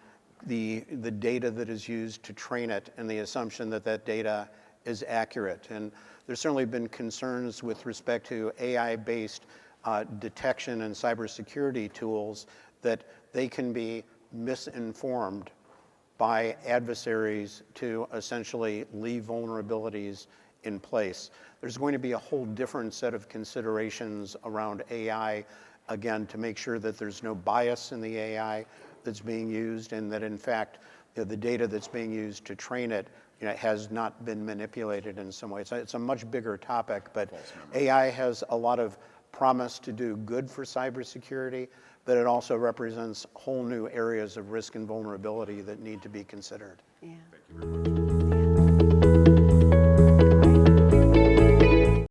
the data that is used to train it and the assumption that that data is accurate. And there's certainly been concerns with respect to AI-based detection and cybersecurity tools that they can be misinformed by adversaries to essentially leave vulnerabilities in place. There's going to be a whole different set of considerations around AI, again, to make sure that there's no bias in the AI that's being used, and that in fact, the data that's being used to train it has not been manipulated in some way. It's a much bigger topic, but AI has a lot of promise to do good for cybersecurity, but it also represents whole new areas of risk and vulnerability that need to be considered. Yeah. Thank you very much.